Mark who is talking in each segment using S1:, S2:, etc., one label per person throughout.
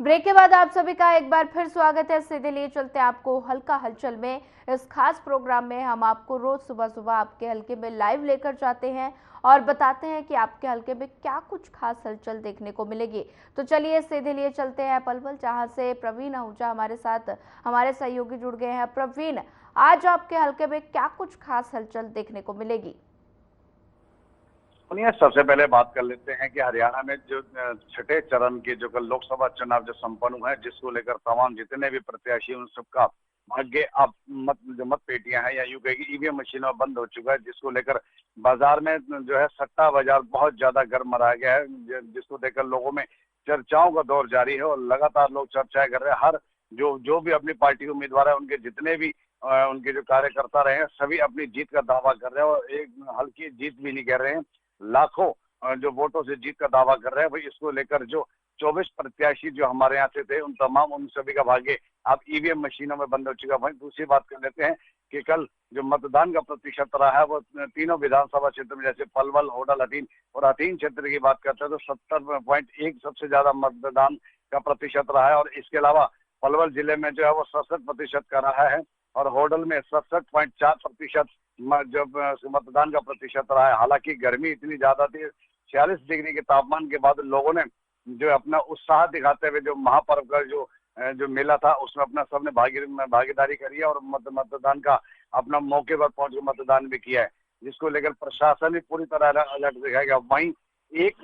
S1: Break के बाद आप सभी का एक बार फिर स्वागत है। सीधे लिए चलते हैं आपको हल्का हलचल में। इस खास प्रोग्राम में हम आपको रोज सुबह सुबह आपके हलके में लाइव लेकर जाते हैं और बताते हैं कि आपके हलके में क्या कुछ खास हलचल देखने को मिलेगी। तो चलिए सीधे लिए चलते हैं पलवल, जहां से प्रवीण आहूजा हमारे साथ हमारे सहयोगी जुड़ गए हैं। प्रवीण, आज आपके हलके में क्या कुछ खास हलचल देखने को मिलेगी?
S2: सुनिए, सबसे पहले बात कर लेते हैं कि हरियाणा में जो छठे चरण के जो कल लोकसभा चुनाव जो संपन्न हुए हैं, जिसको लेकर तमाम जितने भी प्रत्याशी उन सबका भाग्य अब जो मत पेटियां हैं या यूं कहेगी ईवीएम मशीनों में बंद हो चुका है, जिसको लेकर बाजार में जो है सट्टा बाजार बहुत ज्यादा गर्म रहा गया है, जिसको लेकर लोगों में चर्चाओं का दौर जारी है और लगातार लोग चर्चाएं कर रहे हैं। हर जो जो भी अपनी पार्टी उम्मीदवार है, उनके जितने भी उनके जो कार्यकर्ता रहे हैं, सभी अपनी जीत का दावा कर रहे हैं और एक हल्की जीत भी नहीं कर रहे हैं, लाखों जो वोटों से जीत का दावा कर रहे हैं। भाई, इसको लेकर जो 24 प्रत्याशी जो हमारे यहाँ से थे, उन सभी का भाग्य अब ईवीएम मशीनों में बंद हो चुका है। वहीं दूसरी बात कर लेते हैं कि कल जो मतदान का प्रतिशत रहा है वो तीनों विधानसभा क्षेत्र में, जैसे पलवल, होडल, हथीन और हथीन क्षेत्र की बात करते हैं तो 70.1 सबसे ज्यादा मतदान का प्रतिशत रहा है। और इसके अलावा पलवल जिले में जो है वो 67% का रहा है और होडल में 67.4% जब मतदान का प्रतिशत रहा है। हालांकि गर्मी इतनी ज्यादा थी, 46 डिग्री के तापमान के बाद लोगों ने जो अपना उत्साह दिखाते हुए जो महापर्व का जो मेला था, उसमें अपना सबने भागीदारी करी है और मतदान का अपना मौके पर पहुंच मतदान भी किया है, जिसको लेकर प्रशासन भी पूरी तरह अलर्ट दिखाएगा। वहीं एक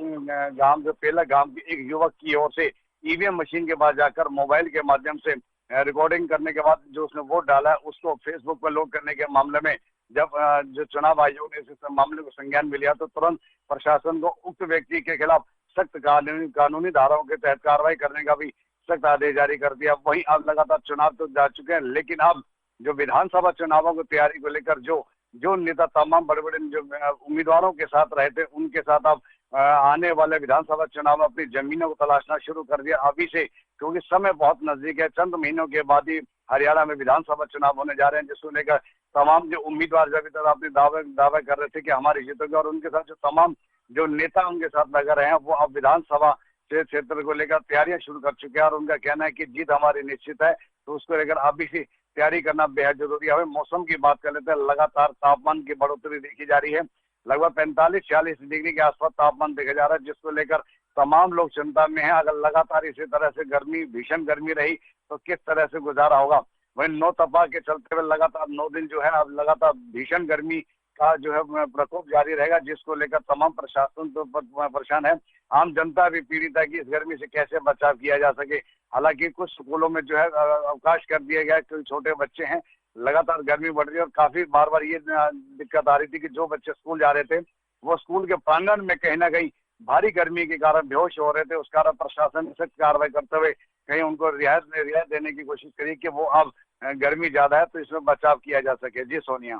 S2: गांव जो पेला गांव के एक युवक की ओर से ईवीएम मशीन के पास जाकर मोबाइल के माध्यम से रिकॉर्डिंग करने के बाद जो उसने वोट डाला है, उसको फेसबुक पर लोड करने के मामले में जब जो चुनाव आयोग ने इस मामले को संज्ञान में लिया तो तुरंत प्रशासन को उक्त व्यक्ति के खिलाफ सख्त कानूनी धाराओं के तहत कार्रवाई करने का भी सख्त आदेश जारी कर दिया। वहीं अब लगातार चुनाव तो जा चुके हैं, लेकिन अब जो विधानसभा चुनावों की तैयारी को लेकर जो नेता तमाम बड़े बड़े जो उम्मीदवारों के साथ रहे थे, उनके साथ अब आने वाले विधानसभा चुनाव में अपनी जमीनों को तलाशना शुरू कर दिया अभी से, क्योंकि समय बहुत नजदीक है। चंद महीनों के बाद ही हरियाणा में विधानसभा चुनाव होने जा रहे हैं, जिसको लेकर तमाम जो उम्मीदवार जब तक अपने दावे कर रहे थे कि हमारी जीतोगे, और उनके साथ जो तमाम जो नेता उनके साथ लगे रहे हैं, वो अब विधानसभा क्षेत्र को लेकर तैयारियां शुरू कर चुके हैं और उनका कहना है कि जीत हमारी निश्चित है। तो उसको लेकर अभी से तैयारी करना बेहद जरूरी है। मौसम की बात कर लेते हैं, लगातार तापमान की बढ़ोतरी देखी जा रही है। लगभग 45-46 डिग्री के आसपास तापमान देखा जा रहा है, जिसको लेकर तमाम लोग चिंता में हैं। अगर लगातार इसी तरह से भीषण गर्मी रही तो किस तरह से गुजारा होगा। वहीं नौतपा के चलते हुए लगातार 9 दिन जो है अब लगातार भीषण गर्मी का जो है प्रकोप जारी रहेगा, जिसको लेकर तमाम प्रशासन तो परेशान है। आम जनता भी पीड़ित है कि इस गर्मी से कैसे बचाव किया जा सके। हालांकि कुछ स्कूलों में जो है अवकाश कर दिया गया है, क्योंकि छोटे बच्चे हैं, लगातार गर्मी बढ़ रही है और काफी बार ये दिक्कत आ रही थी कि जो बच्चे स्कूल जा रहे थे वो स्कूल के प्रांगण में कहीं ना कहीं भारी गर्मी के कारण बेहोश हो रहे थे। उस कारण प्रशासन ने सख्त कार्रवाई करते हुए कहीं उनको रियायत देने की कोशिश करी कि वो अब गर्मी ज्यादा है तो इसमें बचाव किया जा सके। जी सोनिया,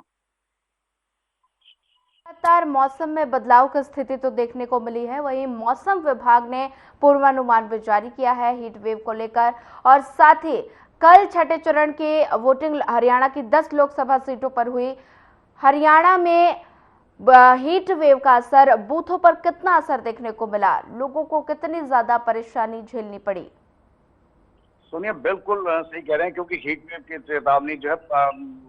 S1: लगातार मौसम में बदलाव की स्थिति तो देखने को मिली है, वहीं मौसम विभाग ने पूर्वानुमान भी जारी किया है हीट वेव को लेकर। और साथ ही कल छठे चरण की वोटिंग हरियाणा की 10 लोकसभा सीटों पर हुई। हरियाणा में हीट वेव का असर बूथों पर कितना असर देखने को मिला, लोगों को कितनी ज्यादा परेशानी झेलनी पड़ी?
S2: सोनिया, बिल्कुल सही कह रहे हैं, क्योंकि हीट वेव की चेतावनी जो है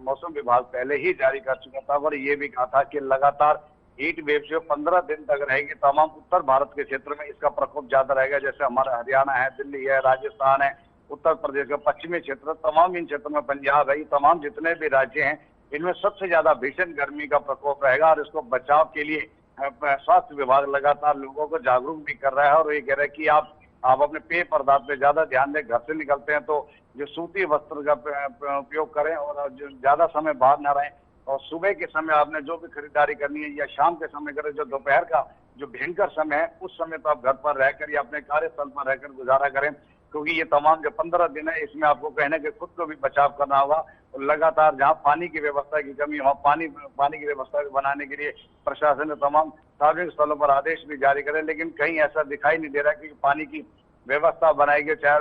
S2: मौसम विभाग पहले ही जारी कर चुका था और ये भी कहा था कि लगातार हीट वेव जो 15 दिन तक रहेगी। तमाम उत्तर भारत के क्षेत्र में इसका प्रकोप ज्यादा रहेगा, जैसे हमारा हरियाणा है, दिल्ली है, राजस्थान है, उत्तर प्रदेश का पश्चिमी क्षेत्र, तमाम इन क्षेत्रों में पंजाब है, तमाम जितने भी राज्य हैं, इनमें सबसे ज्यादा भीषण गर्मी का प्रकोप रहेगा। और इसको बचाव के लिए स्वास्थ्य विभाग लगातार लोगों को जागरूक भी कर रहा है और ये कह रहा है कि आप अपने पेय पदार्थ पे ज्यादा ध्यान दें। घर से निकलते हैं तो जो सूती वस्त्र का उपयोग करें और जो ज्यादा समय बाहर न रहें। और सुबह के समय आपने जो भी खरीदारी करनी है या शाम के समय करें, जो दोपहर का जो भयंकर समय है उस समय तो आप घर पर रहकर या अपने कार्यस्थल पर रहकर गुजारा करें, क्योंकि ये तमाम जो 15 दिन है इसमें आपको कहना है कि खुद को भी बचाव करना होगा। और लगातार जहाँ पानी की व्यवस्था की कमी, वहाँ पानी की व्यवस्था बनाने के लिए प्रशासन ने तमाम सार्वजनिक स्थलों पर आदेश भी जारी करे, लेकिन कहीं ऐसा दिखाई नहीं दे रहा कि पानी की व्यवस्था बनाई गई, चाहे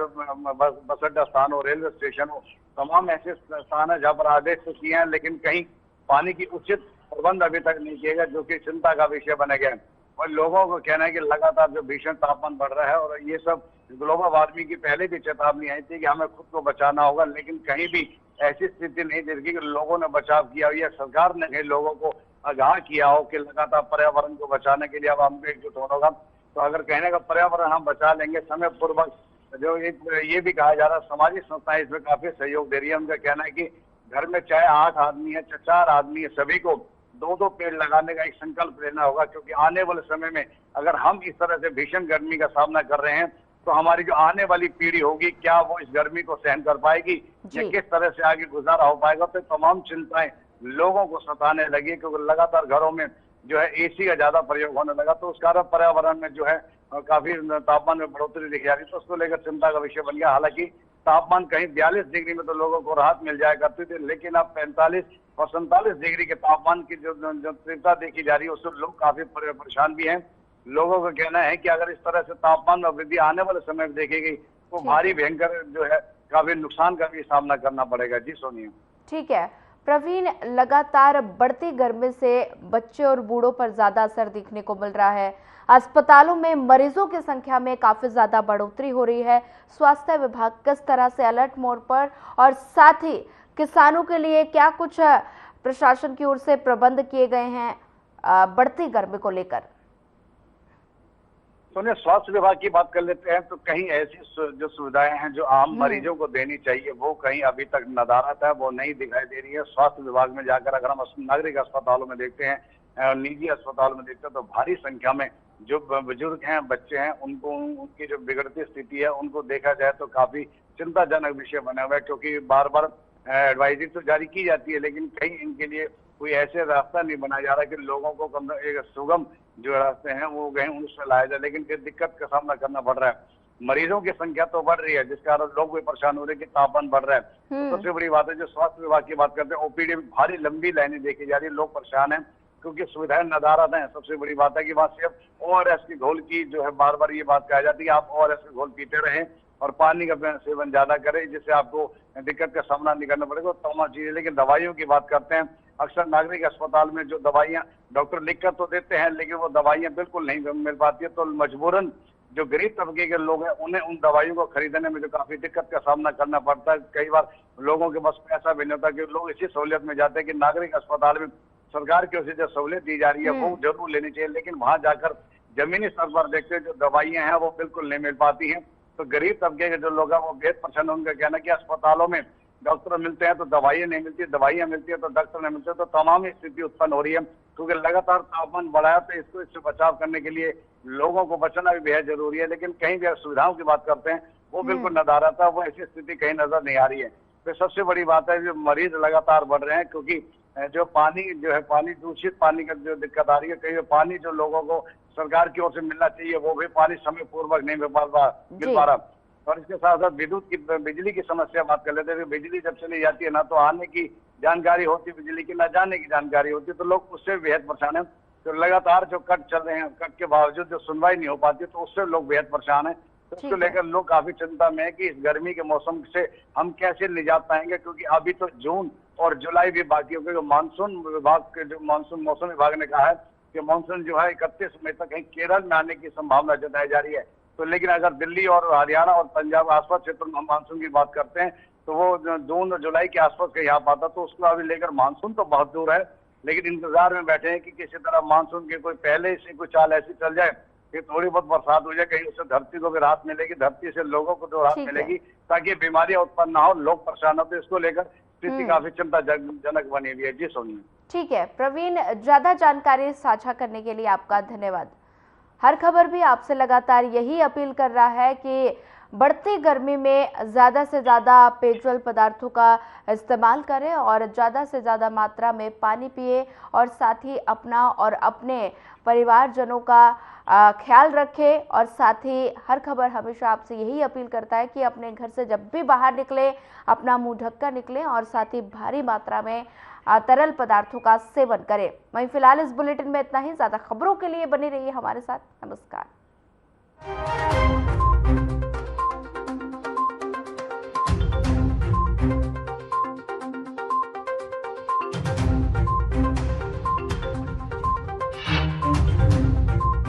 S2: बस अड्डा स्थान हो, रेलवे स्टेशन हो, तमाम ऐसे स्थान है जहाँ पर आदेश तो किए हैं, लेकिन कहीं पानी की उचित प्रबंध अभी तक नहीं किए गए, जो कि चिंता का विषय बने गए। और लोगों को कहना है कि लगातार जो भीषण तापमान बढ़ रहा है और ये सब ग्लोबल वार्मिंग की पहले भी चेतावनी आई थी कि हमें खुद को बचाना होगा, लेकिन कहीं भी ऐसी स्थिति नहीं देखी कि लोगों ने बचाव किया हो या सरकार ने कहीं लोगों को आगाह किया हो कि लगातार पर्यावरण को बचाने के लिए अब हमको एकजुट होना होगा। तो अगर कहने का पर्यावरण हम बचा लेंगे समय पूर्वक, जो ये भी कहा जा रहा है सामाजिक संस्थाएं इसमें काफी सहयोग दे रही है। उनका कहना है कि घर में चाहे 8 आदमी है, चाहे 4 आदमी है, सभी को 2-2 पेड़ लगाने का एक संकल्प लेना होगा, क्योंकि आने वाले समय में अगर हम इस तरह से भीषण गर्मी का सामना कर रहे हैं तो हमारी जो आने वाली पीढ़ी होगी, क्या वो इस गर्मी को सहन कर पाएगी या किस तरह से आगे गुजारा हो पाएगा। तो तमाम चिंताएं लोगों को सताने लगी, क्योंकि लगातार घरों में जो है एसी का ज्यादा प्रयोग होने लगा, तो उस कारण पर्यावरण में जो है काफी तापमान में बढ़ोतरी दिखी जा रही, तो उसको लेकर चिंता का विषय बन गया। हालांकि तापमान कहीं 42 डिग्री में तो लोगों को राहत मिल जाया करती थी, लेकिन अब 45 और 47 डिग्री के तापमान की जो तीव्रता देखी जा रही है उससे लोग काफी परेशान भी हैं। लोगों का कहना है कि अगर इस तरह से तापमान में वृद्धि आने वाले समय में देखी गई तो भारी भयंकर जो है काफी नुकसान का भी सामना करना पड़ेगा। जी सोनिया।
S1: ठीक है प्रवीण, लगातार बढ़ती गर्मी से बच्चे और बूढ़ों पर ज्यादा असर दिखने को मिल रहा है। अस्पतालों में मरीजों की संख्या में काफी ज्यादा बढ़ोतरी हो रही है। स्वास्थ्य विभाग किस तरह से अलर्ट मोड पर, और साथ ही किसानों के लिए क्या कुछ प्रशासन की ओर से प्रबंध किए गए हैं बढ़ती गर्मी को लेकर?
S2: सोनिया, स्वास्थ्य विभाग की बात कर लेते हैं तो कहीं ऐसी जो सुविधाएं हैं जो आम मरीजों को देनी चाहिए वो कहीं अभी तक नदारत है, वो नहीं दिखाई दे रही है। स्वास्थ्य विभाग में जाकर अगर हम नागरिक अस्पतालों में देखते हैं, निजी अस्पतालों में देखते हैं तो भारी संख्या में जो बुजुर्ग हैं, बच्चे हैं, उनको उनकी जो बिगड़ती स्थिति है उनको देखा जाए तो काफी चिंताजनक विषय बना हुआ है, क्योंकि बार बार एडवाइजरी तो जारी की जाती है लेकिन कहीं इनके लिए कोई ऐसे रास्ता नहीं बनाया जा रहा कि लोगों को कम एक सुगम जो रास्ते हैं वो गए उनसे लाया जाए, लेकिन फिर दिक्कत का सामना करना पड़ रहा है। मरीजों की संख्या तो बढ़ रही है जिस कारण लोग भी परेशान हो रहे हैं कि तापमान बढ़ रहा है। तो सबसे बड़ी बात है जो स्वास्थ्य विभाग की बात करते हैं, ओपीडी में भारी लंबी लाइनें देखी जा रही है, लोग परेशान हैं क्योंकि सुविधाएं नदारद हैं। सबसे बड़ी बात है कि वहाँ सिर्फ ORS की घोल की जो है बार बार ये बात कही जाती है आप ORS की घोल पीते रहें और पानी का सेवन ज्यादा करें, जिससे आपको दिक्कत का सामना नहीं करना पड़ेगा, तमाम चीजें। लेकिन दवाइयों की बात करते हैं, अक्सर नागरिक अस्पताल में जो दवाइयां डॉक्टर लिखकर तो देते हैं लेकिन वो दवाइयां बिल्कुल नहीं मिल पाती है, तो मजबूरन जो गरीब तबके के लोग हैं उन्हें उन दवाइयों को खरीदने में जो काफी दिक्कत का सामना करना पड़ता है। कई बार लोगों के पास पैसा भी नहीं होता कि लोग इसी सहूलियत में जाते हैं कि नागरिक अस्पताल में सरकार की ओर से जो सहूलियत दी जा रही है वो जरूर लेनी चाहिए, लेकिन वहां जाकर जमीनी स्तर पर देखते हैं जो दवाइयां हैं वो बिल्कुल नहीं मिल पाती हैं। तो गरीब तबके के जो लोग हैं वो बेहद परेशान है। उनका कहना है कि अस्पतालों में डॉक्टर मिलते हैं तो दवाइयां नहीं मिलती, दवाइयां मिलती है तो डॉक्टर नहीं मिलते, तो तमाम स्थिति उत्पन्न हो रही है। क्योंकि लगातार तापमान बढ़ा है तो इससे बचाव करने के लिए लोगों को बचना भी बेहद जरूरी है, लेकिन कहीं भी सुविधाओं की बात करते हैं वो बिल्कुल नदारत है, वो ऐसी स्थिति कहीं नजर नहीं आ रही है। तो सबसे बड़ी बात है जो मरीज लगातार बढ़ रहे हैं, क्योंकि जो पानी जो है पानी दूषित पानी का जो दिक्कत आ रही है, कई पानी जो लोगों को सरकार की ओर से मिलना चाहिए वो भी पानी समय पूर्वक नहीं मिल पा रहा। और इसके साथ साथ विद्युत की बिजली की समस्या बात कर लेते हैं। बिजली जब चली जाती है ना तो आने की जानकारी होती, बिजली की ना जाने की जानकारी होती, तो लोग उससे बेहद परेशान है। तो लगातार जो कट चल रहे हैं, कट के बावजूद जो सुनवाई नहीं हो पाती तो उससे लोग बेहद परेशान है। तो उसको लेकर लोग काफी चिंता में है कि इस गर्मी के मौसम से हम कैसे निजात पाएंगे, क्योंकि अभी तो जून और जुलाई भी बाकी हो गए। मानसून विभाग के जो मानसून मौसम विभाग ने कहा है कि मानसून जो है 31 मई तक कहीं केरल में आने की संभावना जताई जा रही है। तो लेकिन अगर दिल्ली और हरियाणा और पंजाब आसपास क्षेत्र में मानसून की बात करते हैं तो वो जून और जुलाई के आसपास कहीं आ पाता, तो उसको अभी लेकर मानसून तो बहुत दूर है, लेकिन इंतजार में बैठे हैं कि किसी तरह मानसून की कोई पहले से कोई चाल ऐसी चल जाए कि थोड़ी बहुत बरसात हो जाए, कहीं उससे धरती को भी राहत मिलेगी, धरती से लोगों को जो राहत मिलेगी ताकि बीमारियां उत्पन्न ना हो, लोग परेशान हो। तो इसको लेकर स्थिति काफी चिंताजनक बनी हुई है। जी सोनिया।
S1: ठीक है प्रवीण, ज्यादा जानकारी साझा करने के लिए आपका धन्यवाद। हर खबर भी आपसे लगातार यही अपील कर रहा है कि बढ़ती गर्मी में ज़्यादा से ज़्यादा पेयजल पदार्थों का इस्तेमाल करें और ज़्यादा से ज़्यादा मात्रा में पानी पिए, और साथ ही अपना और अपने परिवारजनों का ख्याल रखें। और साथ ही हर खबर हमेशा आपसे यही अपील करता है कि अपने घर से जब भी बाहर निकले अपना मुंह ढककर निकलें और साथ ही भारी मात्रा में तरल पदार्थों का सेवन करें। वहीं फिलहाल इस बुलेटिन में इतना ही। ज्यादा खबरों के लिए बनी रहिए हमारे साथ। नमस्कार।